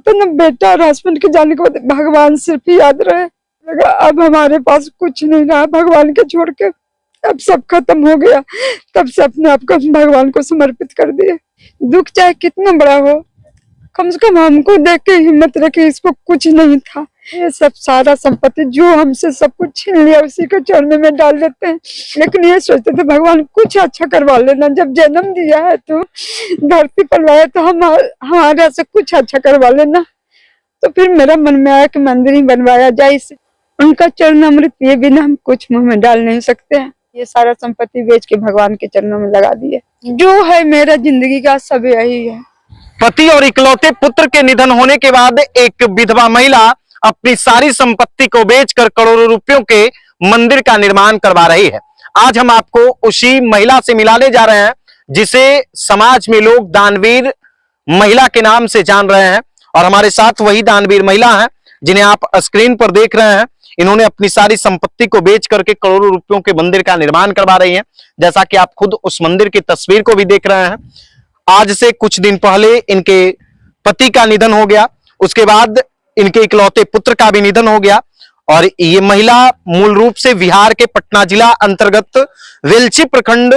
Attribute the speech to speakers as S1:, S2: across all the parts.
S1: था ना, बेटा और हस्बैंड के जाने के बाद भगवान सिर्फ याद रहे। लगा अब हमारे पास कुछ नहीं रहा भगवान के छोड़ के, अब सब खत्म हो गया। तब से अपने आप को भगवान को समर्पित कर दिए। दुख चाहे कितना बड़ा हो, कम से कम हमको देख के हिम्मत रखे, इसको कुछ नहीं था। ये सब सारा संपत्ति जो हमसे सब कुछ छीन लिया उसी के चरणों में डाल देते हैं। लेकिन ये सोचते थे भगवान कुछ अच्छा करवा लेना, जब जन्म दिया है तो धरती पर लाया तो हमारे से कुछ अच्छा करवा लेना। तो फिर मेरा मन में आया कि मंदिर ही बनवाया जाए, इसे उनका चरण अमृत पिए बिना हम कुछ मुंह में डाल नहीं सकते हैं। ये सारा संपत्ति बेच के भगवान के चरणों में लगा दिए। जो है मेरा जिंदगी का सब यही है।
S2: पति और इकलौते पुत्र के निधन होने के बाद एक विधवा महिला अपनी सारी संपत्ति को बेचकर करोड़ों रुपयों के मंदिर का निर्माण करवा रही है। आज हम आपको उसी महिला से मिलाने जा रहे हैं जिसे समाज में लोग दानवीर महिला के नाम से जान रहे हैं। और हमारे साथ वही दानवीर महिला हैं जिन्हें आप स्क्रीन पर देख रहे हैं। इन्होंने अपनी सारी संपत्ति को बेच करके करोड़ों रुपयों के मंदिर का निर्माण करवा रही हैं। जैसा कि आप खुद उस मंदिर की तस्वीर को भी देख रहे हैं। आज से कुछ दिन पहले इनके पति का निधन हो गया, उसके बाद इनके इकलौते पुत्र का भी निधन हो गया। और ये महिला मूल रूप से बिहार के पटना जिला अंतर्गत वेलची प्रखंड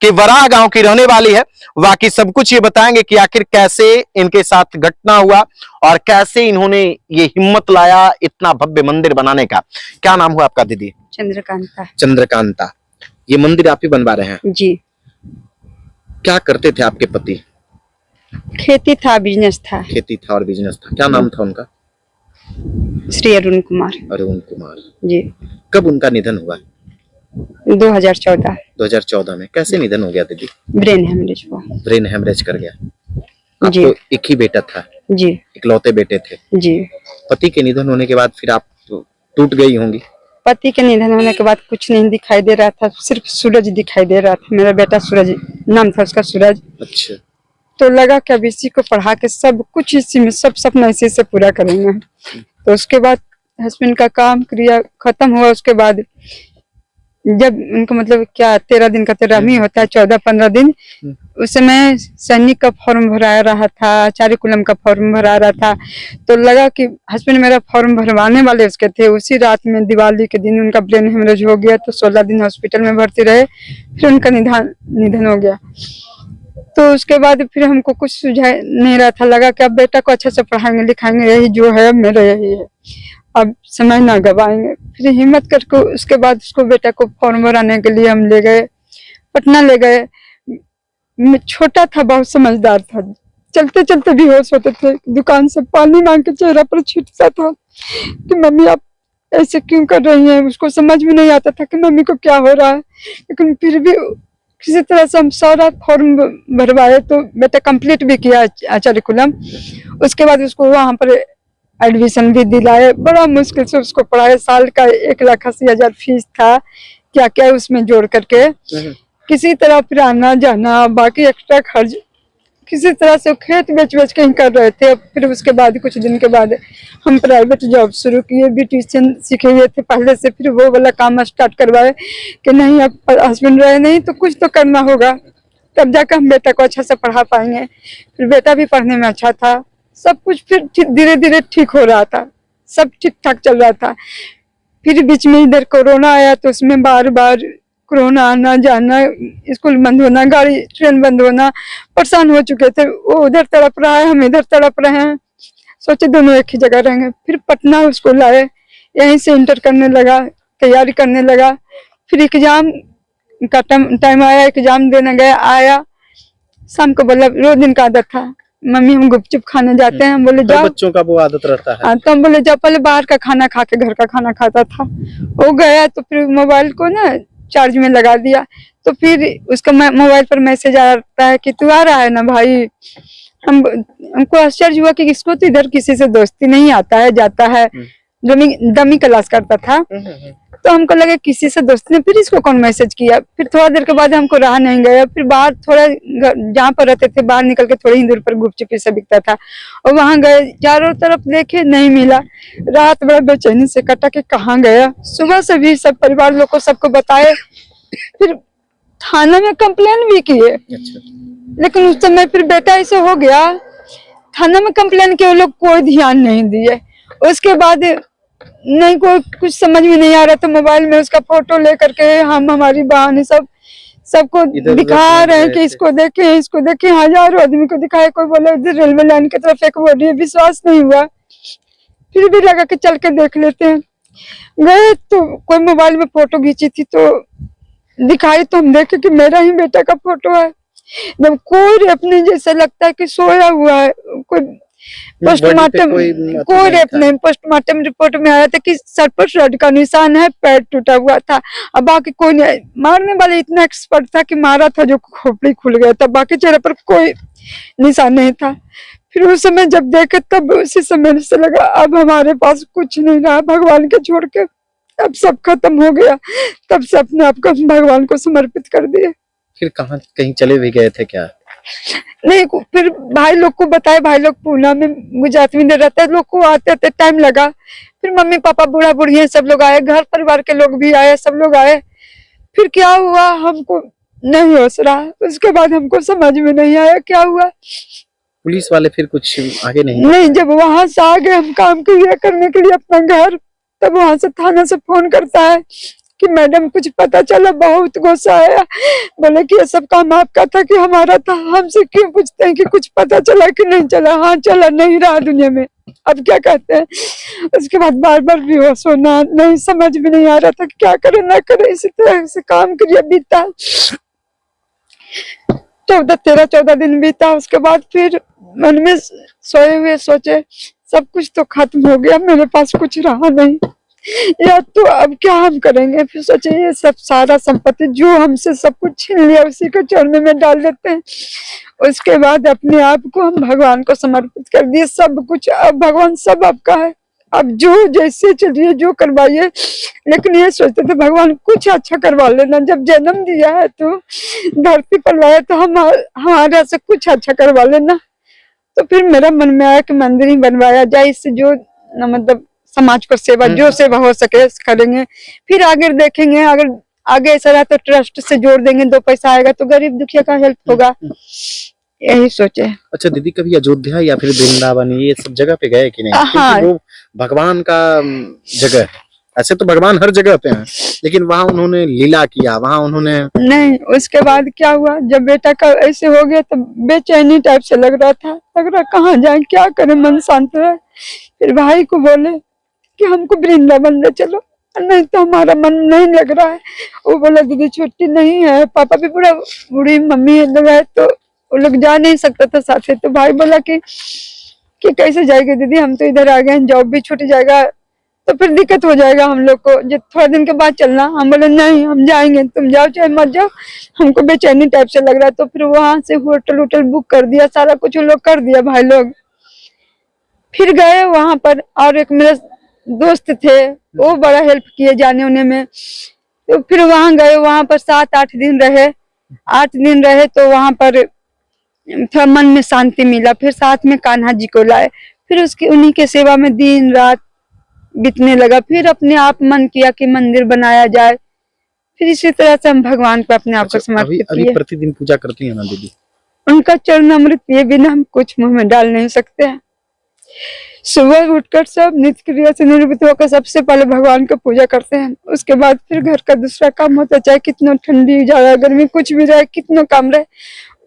S2: के वराह गांव की रहने वाली है। बाकी सब कुछ ये बताएंगे कि आखिर कैसे इनके साथ घटना हुआ और कैसे इन्होंने ये हिम्मत लाया इतना भव्य मंदिर बनाने का। क्या नाम हुआ आपका दीदी?
S1: चंद्रकांता।
S2: चंद्रकांता। ये मंदिर आप ही बनवा रहे हैं?
S1: जी।
S2: क्या करते थे आपके पति?
S1: खेती था, बिजनेस था।
S2: खेती था और बिजनेस था। क्या नाम था उनका?
S1: श्री अरुण कुमार।
S2: अरुण कुमार
S1: जी।
S2: कब उनका निधन हुआ?
S1: 2014।
S2: 2014 में। कैसे निधन हो गया दीदी?
S1: ब्रेन हेमरेज हुआ।
S2: ब्रेन हेमरेज कर गया।
S1: जी।
S2: आपको एक ही बेटा था?
S1: जी।
S2: इकलौते बेटे थे?
S1: जी।
S2: पति के निधन होने के बाद फिर आप टूट गई होंगी?
S1: पति के निधन होने के बाद कुछ नहीं दिखाई दे रहा था, सिर्फ सूरज दिखाई दे रहा था। मेरा बेटा सूरज नाम था उसका, सूरज।
S2: अच्छा।
S1: तो लगा कि अब इसी को पढ़ा के सब कुछ इसी में सब सपना इसी से पूरा करेंगे। तो उसके बाद हस्बैंड का काम क्रिया खत्म हुआ। उसके बाद जब उनको मतलब क्या 13 दिन का 13वीं होता है, 14-15 दिन, उस समय सैनिक का फॉर्म भरा रहा था, आचार्य कुलम का फॉर्म भरा रहा था। तो लगा कि हस्बैंड मेरा फॉर्म भरवाने वाले उसके थे। उसी रात में दिवाली के दिन उनका ब्रेन हेमरेज हो गया। तो 16 दिन हॉस्पिटल में भर्ती रहे, फिर उनका निधन हो गया। तो उसके बाद फिर हमको कुछ सुझाव नहीं रहा था। लगा कि अब बेटा को अच्छे से पढ़ाएंगे लिखाएंगे, यही जो है मेरा यही है, अब समय ना गवाएंगे। फिर हिम्मत करके उसके बाद उसको बेटा को फॉर्म भराने के लिए हम ले गए, पटना ले गए। छोटा था, बहुत समझदार था, चलते चलते बेहोश होते थे। दुकान से पानी मांग के चेहरा पर छींटता था कि मम्मी आप ऐसे क्यों कर रही हैं। उसको समझ में नहीं आता था कि मम्मी को क्या हो रहा है। लेकिन फिर भी किसी तरह से हम सारा फॉर्म भरवाए। तो बेटा कंप्लीट भी किया आचार्य कुलम। उसके बाद उसको वहाँ पर एडमिशन भी दिलाए। बड़ा मुश्किल से उसको पढ़ाए। साल का 1,80,000 फीस था, क्या क्या उसमें जोड़ करके किसी तरह फिर आना जाना, बाकी एक्स्ट्रा खर्च किसी तरह से खेत बेच बेच के ही कर रहे थे। फिर उसके बाद कुछ दिन के बाद हम प्राइवेट जॉब शुरू किए। ब्यूटिशियन सीखे हुए थे पहले से, फिर वो वाला काम स्टार्ट करवाए कि नहीं अब हस्बैंड रहे नहीं तो कुछ तो करना होगा, तब जाकर हम बेटा को अच्छा से पढ़ा पाएंगे। फिर बेटा भी पढ़ने में अच्छा था। सब कुछ फिर धीरे धीरे ठीक हो रहा था, सब ठीक ठाक चल रहा था। फिर बीच में इधर कोरोना आया तो उसमें बार बार कोरोना आना जाना, स्कूल बंद होना, गाड़ी ट्रेन बंद होना, परेशान हो चुके थे। वो उधर तड़प रहा है, हम इधर तड़प रहे हैं। सोचे दोनों एक ही जगह रहेंगे। फिर पटना उसको लाए, यहीं से इंटर करने लगा, तैयारी करने लगा। फिर एग्जाम का टाइम आया, एग्जाम देने गया। आया शाम को बोला, रोज दिन का आदत था, मम्मी हम गुपचुप खाने जाते हैं। हम बोले जाओ,
S2: बच्चों का वो आदत रहता है।
S1: तो हम बोले जाओ। पहले बाहर का खाना खा के घर का खाना खाता था। वो गया तो फिर मोबाइल को ना चार्ज में लगा दिया। तो फिर उसका मोबाइल पर मैसेज आता है कि तू आ रहा है ना भाई। हमको आश्चर्य हुआ कि इसको तो इधर किसी से दोस्ती नहीं, आता है जाता है, डमी क्लास करता था। तो हमको लगा किसी से दोस्ती ने, फिर इसको कौन मैसेज किया। फिर थोड़ा देर के बाद हमको रहा नहीं गया। फिर बाहर थोड़ा जहाँ पर रहते थे बाहर निकल के थोड़ी ही दूर पर गुपचुपी से बिकता था, और वहां गए। चारों तरफ देखे, नहीं मिला। रात बड़ा बेचैनी से कटा कि कहाँ गया। सुबह से भी सब परिवार लोग को सबको बताए। फिर थाना में कंप्लेन भी किए। लेकिन उस समय फिर बेटा ऐसे हो गया थाना में कंप्लेन किया, वो लोग कोई ध्यान नहीं दिए। उसके बाद नहीं, कोई कुछ समझ में नहीं आ रहा था। मोबाइल में उसका फोटो लेकर के हम, हमारी बहन सबको दिखा रहे हैं कि इसको देखें। हजारों आदमी को दिखाए, कोई बोले इधर रेलवे लाइन की तरफ एक बोल रही है, विश्वास नहीं हुआ। फिर भी लगा के चल के देख लेते हैं। गए तो कोई मोबाइल में फोटो खींची थी तो दिखाई, तो हम देखे कि मेरा ही बेटा का फोटो है। एकदम कोई अपने जैसा लगता है कि सोया हुआ है। कोई पोस्टमार्टम कोई रेप नहीं। पोस्टमार्टम रिपोर्ट में आया था कि सर पर रड का निशान है, पैर टूटा हुआ था। अब बाकी कोई नहीं, मारने वाले इतना एक्सपर्ट था कि मारा था जो खोपड़ी खुल गया था, बाकी चेहरे पर कोई निशान नहीं था। फिर उस समय जब देखे तब उसी समय से लगा अब हमारे पास कुछ नहीं रहा भगवान के छोड़ के, अब सब खत्म हो गया। तब से अपने आप को भगवान को समर्पित कर दिए।
S2: फिर कहाँ, कहीं चले भी गए थे क्या?
S1: नहीं, फिर भाई लोग को बताए, भाई लोग पूना में गुजरात में रहते हैं, लोग को आते टाइम लगा। फिर मम्मी पापा बूढ़ा बुढ़िया सब लोग आए, घर परिवार के लोग भी आए, सब लोग आए। फिर क्या हुआ हमको नहीं होश रहा। उसके बाद हमको समझ में नहीं आया क्या हुआ।
S2: पुलिस वाले फिर कुछ आगे
S1: नहीं, जब वहां से आ गए हम काम करने के लिए अपना घर, तब वहां से थाना से फोन करता है कि मैडम कुछ पता चला। बहुत गुस्सा आया, बोले कि ये सब काम आपका था कि हमारा था? हमसे क्यों पूछते हैं कि कुछ पता चला कि नहीं चला? हाँ चला, नहीं रहा दुनिया में, अब क्या कहते हैं। उसके बाद बार बार बेहोश होना, नहीं समझ में नहीं आ रहा था कि क्या करे ना करे। इसी तरह से काम करिए, बीता 14 दिन बीता। उसके बाद फिर मन में सोए हुए सोचे सब कुछ तो खत्म हो गया, मेरे पास कुछ रहा नहीं, या तो अब क्या हम करेंगे। फिर सोचे ये सब सारा संपत्ति जो हमसे सब कुछ छीन लिया उसी को चरणों में डाल देते हैं। उसके बाद अपने आप को हम भगवान को समर्पित कर दिए, सब कुछ। अब भगवान सब आपका है, अब जो जैसे चलिए, जो करवाइए। लेकिन ये सोचते थे भगवान कुछ अच्छा करवा लेना, जब जन्म दिया है तो धरती पर लाया तो हमारे से कुछ अच्छा करवा लेना। तो फिर मेरा मन में आया कि मंदिर ही बनवाया जाए, इससे जो मतलब समाज को सेवा, जो सेवा हो सके करेंगे। फिर आगे देखेंगे, अगर आगे ऐसा रहा तो ट्रस्ट से जोड़ देंगे, 2 पैसा आएगा तो गरीब दुखिया का हेल्प होगा, यही सोचे।
S2: अच्छा दीदी, कभी अयोध्या या फिर वृंदावन ये सब जगह पे गए कि नहीं?
S1: हाँ,
S2: वो भगवान का जगह है। ऐसे तो भगवान हर जगह पे हैं, लेकिन वहाँ उन्होंने लीला किया, वहाँ उन्होंने
S1: नहीं। उसके बाद क्या हुआ, जब बेटा का ऐसे हो गया तो बेचैनी टाइप से लग रहा कहाँ जाए, क्या करें, मन शांत रहे। फिर भाई को बोले कि हमको वृंदावन ले चलो, नहीं तो हमारा मन नहीं लग रहा है। वो बोला दीदी छुट्टी नहीं है, पापा भी बूढ़ी मम्मी लोग है तो वो लोग जा नहीं सकता था साथ। तो भाई बोला कि कैसे जाएगी दीदी, हम तो इधर आ गए, जॉब भी छूट जाएगा तो फिर दिक्कत हो जाएगा हम लोग को, जो थोड़ा दिन के बाद चलना। हम बोले नहीं, हम जाएंगे, तुम जाओ चाहे मत जाओ, हमको बेचैनी टाइप से लग रहा है। तो फिर वहां से होटल बुक कर दिया, सारा कुछ लोग कर दिया भाई लोग। फिर गए वहां पर, और एक मेरे दोस्त थे, वो बड़ा हेल्प किए जाने उने में। तो फिर वहां गए, वहां पर 7-8 दिन रहे। 8 दिन रहे तो वहां पर थोड़ा मन में शांति मिला। फिर साथ में कान्हा जी को लाए, फिर उसकी उन्हीं के सेवा में दिन रात बीतने लगा। फिर अपने आप मन किया कि मंदिर बनाया जाए। फिर इसी तरह से हम भगवान को अपने आप को समर्पित किए।
S2: अभी प्रतिदिन पूजा करती हैं ना दीदी?
S1: उनका चरण अमृत पिए बिना हम कुछ मुंह में डाल नहीं सकते हैं। सुबह उठकर सब नित्य क्रिया से निवृत्त होकर सबसे पहले भगवान को पूजा करते हैं। उसके बाद फिर घर का दूसरा काम होता है, चाहे कितना ठंडी ज्यादा गर्मी कुछ भी रहे, कितना काम रहे,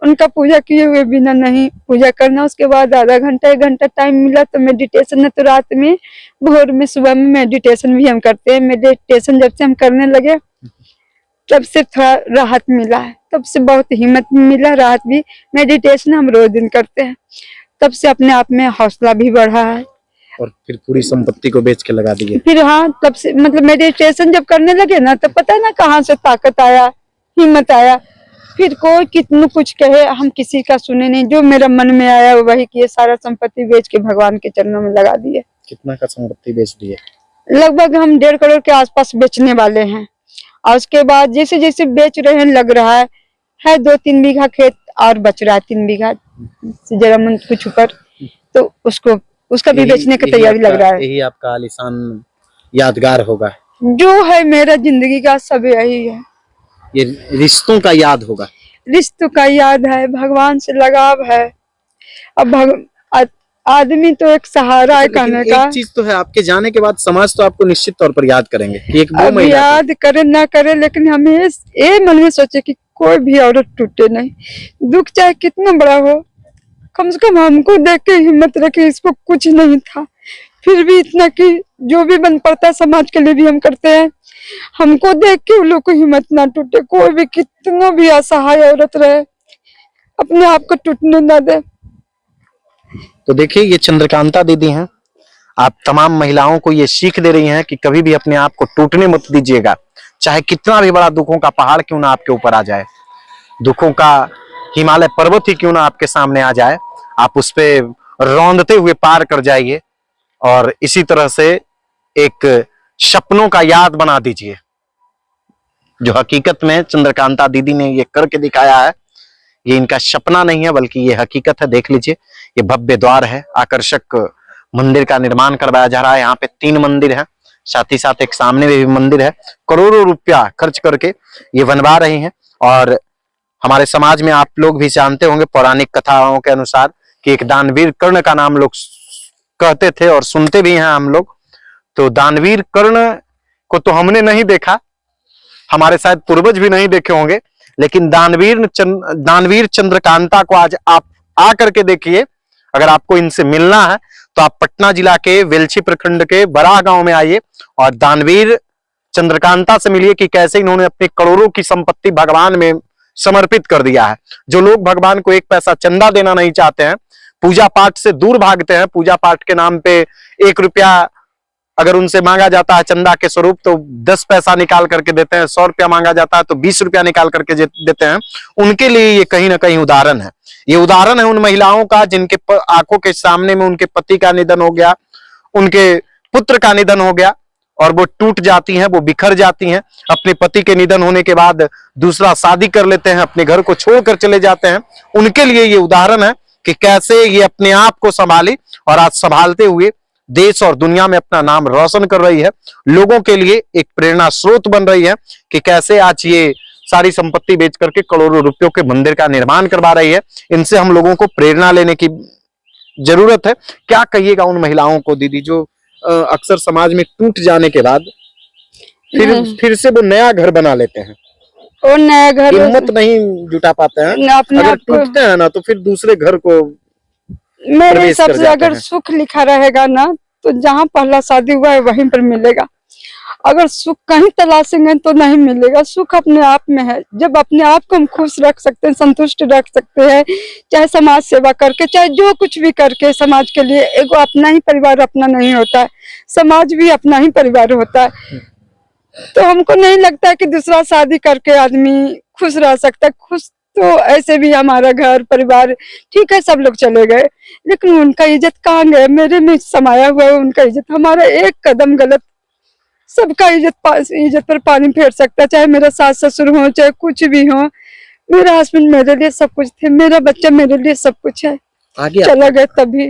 S1: उनका पूजा किए हुए बिना नहीं पूजा करना। उसके बाद आधा घंटा 1 घंटा टाइम मिला तो मेडिटेशन है, तो रात में भोर में सुबह में मेडिटेशन भी हम करते हैं। मेडिटेशन जब से हम करने लगे तब से थोड़ा राहत मिला है, तब से बहुत हिम्मत मिला, राहत भी। मेडिटेशन हम रोज दिन करते हैं, तब से अपने आप में हौसला भी बढ़ा है।
S2: और फिर पूरी संपत्ति को बेच के लगा दिए।
S1: फिर हाँ, तब से मतलब मेडिटेशन जब करने लगे ना तो पता है ना कहाँ से ताकत आया, हिम्मत आया। फिर कोई कितना कुछ कहे, हम किसी का सुने नहीं, जो मेरा मन में आया वही किए। सारा संपत्ति बेच के भगवान के चरणों में लगा दिए।
S2: कितना का संपत्ति बेच दिए?
S1: लगभग हम 1.5 करोड़ के आसपास बेचने वाले हैं। और उसके बाद जैसे जैसे बेच रहे हैं, लग रहा है 2-3 बीघा खेत और बच रहा है, 3 बीघा से जरा मन कुछ ऊपर, तो उसका भी बेचने की तैयारी लग रहा है।
S2: यही आपका आलीशान यादगार होगा,
S1: जो है मेरा जिंदगी का सब यही है।
S2: ये रिश्तों का याद होगा,
S1: रिश्तों का याद है, भगवान से लगाव है। अब आदमी तो एक सहारा है
S2: लेकिन
S1: कहने
S2: एक
S1: का।
S2: चीज तो है, आपके जाने के बाद समाज तो आपको निश्चित तौर पर याद करेंगे कि एक वो
S1: अब
S2: महिला थी।
S1: याद करे ना करे, लेकिन हमें ये मन में सोचे कि कोई भी औरत टूटे नहीं, दुख चाहे कितना बड़ा हो, कम से कम हमको देख के हिम्मत रखे। इसको कुछ नहीं था, फिर भी इतना कि जो भी बन पड़ता है समाज के लिए भी हम करते हैं। हमको देख के उन लोग को हिम्मत ना टूटे, कोई भी कितना भी असहाय औरत रहे अपने आप को टूटने ना दे।
S2: तो देखिए, ये चंद्रकांता दीदी हैं। आप तमाम महिलाओं को ये सीख दे रही हैं कि कभी भी अपने आप को टूटने मत दीजिएगा, चाहे कितना भी बड़ा दुखों का पहाड़ क्यों ना आपके ऊपर आ जाए, दुखों का हिमालय पर्वत ही क्यों ना आपके सामने आ जाए, आप उस पे रौंदते हुए पार कर जाइए और इसी तरह से एक सपनों का याद बना दीजिए, जो हकीकत में चंद्रकांता दीदी ने ये करके दिखाया है। ये इनका सपना नहीं है बल्कि ये हकीकत है। देख लीजिए, ये भव्य द्वार है, आकर्षक मंदिर का निर्माण करवाया जा रहा है। यहाँ पे 3 मंदिर हैं, साथ ही साथ एक सामने में भी मंदिर है। करोड़ों रुपया खर्च करके ये बनवा रही हैं। और हमारे समाज में आप लोग भी जानते होंगे, पौराणिक कथाओं के अनुसार, कि एक दानवीर कर्ण का नाम लोग कहते थे और सुनते भी हैं हम लोग। तो दानवीर कर्ण को तो हमने नहीं देखा, हमारे शायद पूर्वज भी नहीं देखे होंगे, लेकिन दानवीर चंद्रकांता को आज आप आकर के देखिए। अगर आपको इनसे मिलना है तो आप पटना जिला के वेलछी प्रखंड के बराह गांव में आइए और दानवीर चंद्रकांता से मिलिए कि कैसे इन्होंने अपनी करोड़ों की संपत्ति भगवान में समर्पित कर दिया है। जो लोग भगवान को 1 पैसा चंदा देना नहीं चाहते हैं, पूजा पाठ से दूर भागते हैं, पूजा पाठ के नाम पे 1 रुपया अगर उनसे मांगा जाता है चंदा के स्वरूप तो 10 पैसा निकाल करके देते हैं, 100 रुपया मांगा जाता है तो 20 रुपया निकाल करके देते हैं, उनके लिए ये कहीं ना कहीं उदाहरण है। ये उदाहरण है उन महिलाओं का जिनके आंखों के सामने में उनके पति का निधन हो गया, उनके पुत्र का निधन हो गया और वो टूट जाती हैं, वो बिखर जाती हैं। अपने पति के निधन होने के बाद दूसरा शादी कर लेते हैं, अपने घर को छोड़कर चले जाते हैं। उनके लिए ये उदाहरण है कि कैसे ये अपने आप को संभाली और आज संभालते हुए देश और दुनिया में अपना नाम रोशन कर रही है। लोगों के लिए एक प्रेरणा स्रोत बन रही है कि कैसे आज ये सारी संपत्ति बेच करके करोड़ों रुपयों के मंदिर का निर्माण करवा रही है। इनसे हम लोगों को प्रेरणा लेने की जरूरत है। क्या कहिएगा उन महिलाओं को दीदी जो अक्सर समाज में टूट जाने के बाद फिर से वो नया घर बना लेते हैं,
S1: और नया घर
S2: हिम्मत नहीं जुटा पाते हैं,
S1: अपने
S2: अगर
S1: आप को,
S2: टूटते हैं ना तो फिर दूसरे घर को
S1: मेरे
S2: प्रवेश
S1: हिसाब
S2: कर
S1: से
S2: जाते
S1: अगर
S2: हैं।
S1: सुख लिखा रहेगा ना तो जहाँ पहला शादी हुआ है वहीं पर मिलेगा। अगर सुख कहीं तलाशेंगे तो नहीं मिलेगा। सुख अपने आप में है। जब अपने आप को हम खुश रख सकते हैं, संतुष्ट रख सकते हैं, चाहे समाज सेवा करके, चाहे जो कुछ भी करके समाज के लिए। एगो अपना ही परिवार अपना नहीं होता है, समाज भी अपना ही परिवार होता है। तो हमको नहीं लगता है कि दूसरा शादी करके आदमी खुश रह सकता है। खुश तो ऐसे भी हमारा घर परिवार ठीक है, सब लोग चले गए, लेकिन उनका इज्जत कहाँ गए? मेरे में समाया हुआ है उनका इज्जत। हमारा एक कदम गलत सबका इज्जत पर पानी फेर सकता है, चाहे मेरा सास ससुर हो, चाहे कुछ भी हो। मेरा हस्बैंड मेरे लिए सब कुछ थे, मेरा बच्चा मेरे लिए सब कुछ है।
S2: आगे
S1: चला गया तभी